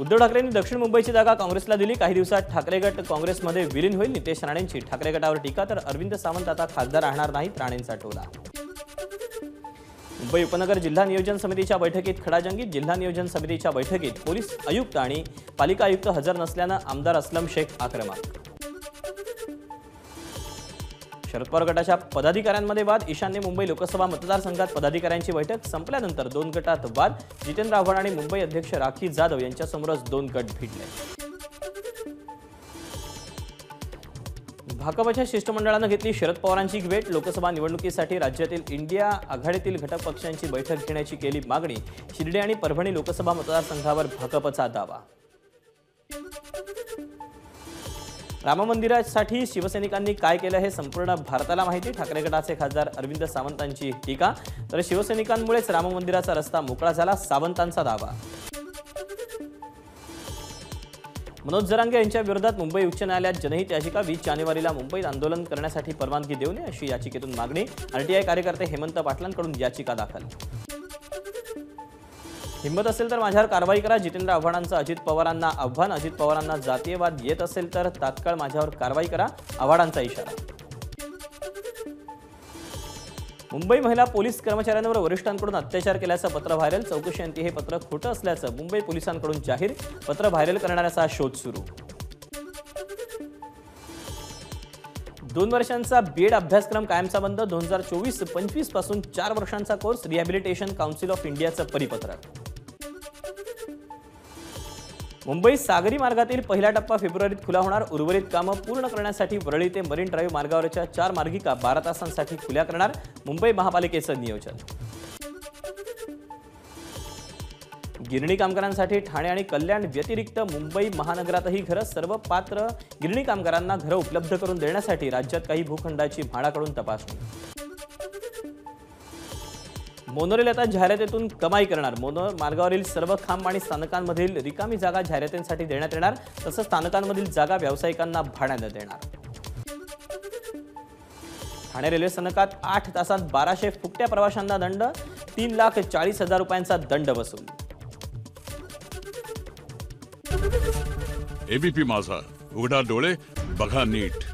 उद्धव ठाकरेंनी दक्षिण मुंबईची जागा काँग्रेसला दिली। काही दिवसात ठाकरे गट काँग्रेसमध्ये विलीन होईल। नितेश राणेंची ठाकरे गटावर टीका, तर अरविंद सावंत आता खासदार राहणार नाहीत, राणेंचा टोला। मुंबई उपनगर जिल्हा नियोजन समितीच्या बैठकीत खडाजंगी। जिल्हा नियोजन समितीच्या बैठकीत पोलीस आयुक्त आणि पालिका आयुक्त हजर नसल्यानं आमदार असलम शेख आक्रमक। शरद पवार गटाच्या पदाधिकाऱ्यांमध्ये वाद। ईशान्य मुंबई लोकसभा मतदारसंघात पदाधिकाऱ्यांची बैठक संपल्यानंतर 2 गटात वाद। जितेंद्र आव्हाड आणि मुंबई अध्यक्ष राखी जाधव यांच्यासमोरच 2 गट भिडले। भाकपच्या शिष्टमंडळानं घेतली शरद पवारांची भेट। लोकसभा निवडणुकीसाठी राज्यातील इंडिया आघाडीतील घटक पक्षांची बैठक घेण्याची केली मागणी। शिर्डी आणि परभणी लोकसभा मतदारसंघावर भाकपचा दावा। राम मंदिरासाठी शिवसैनिकांनी काय केलं हे संपूर्ण भारताला माहिती। ठाकरे गटाचे खासदार अरविंद सावंतांची टीका, तर शिवसैनिकांमुळेच राम मंदिराचा रस्ता मोकळा झाला, सावंतांचा दावा। मनोज जरांगे यांच्या विरोधात मुंबई उच्च न्यायालयात जनहित याचिका। 20 जानेवारीला मुंबईत आंदोलन करण्यासाठी परवानगी देऊ नये अशी याचिकेतून मागणी। आरटीआय कार्यकर्ते हेमंत पाटलांकडून याचिका दाखल। हिंमत असेल तर माझ्यावर कारवाई करा। जितेंद्र आव्हाडांचं अजित पवारांना आव्हान। अजित पवारांना जातीयवाद येत असेल तर तात्काळ माझ्यावर कारवाई करा, आव्हाडांचा इशारा। मुंबई महिला पोलीस कर्मचाऱ्यांवर वरिष्ठांकडून अत्याचार केल्याचं पत्र व्हायरल। चौकशीअंती हे पत्र खोटं असल्याचं मुंबई पोलिसांकडून जाहीर। पत्र व्हायरल करणाऱ्याचा शोध सुरू। 2 वर्षांचा बीएड अभ्यासक्रम कायमचा बंद। 2024-25 पासून 4 वर्षांचा कोर्स। रिहॅबिलिटेशन काउन्सिल ऑफ इंडियाचं परिपत्रक। मुंबई सागरी मार्गातील पहिला टप्पा फेब्रुवारीत खुला होणार। उर्वरित कामं पूर्ण करण्यासाठी वरळी ते मरीन ड्राईव्ह मार्गावरच्या 4 मार्गिका 12 तासांसाठी खुल्या करणार मुंबई महापालिकेचं नियोजन। गिरणी कामगारांसाठी ठाणे आणि कल्याण व्यतिरिक्त मुंबई महानगरातही घरं। सर्व पात्र गिरणी कामगारांना घरं उपलब्ध करून देण्यासाठी राज्यात काही भूखंडाची म्हाडाकडून तपासणी। मोनोरेल आता जाहिरातीतून कमाई करणार। मोनो मार्गावरील सर्व खांब आणि स्थानकांमधील रिकामी जागा जाहिरातींसाठी देण्यात येणार, तसंच स्थानकांमधील जागा व्यावसायिकांना भाड्यानं देणार। ठाणे रेल्वे स्थानकात 8 तासात 1200 फुकट्या प्रवाशांना दंड। 3,40,000 रुपयांचा दंड वसूल। एबीपी माझा, उघडा डोळे बघा नीट।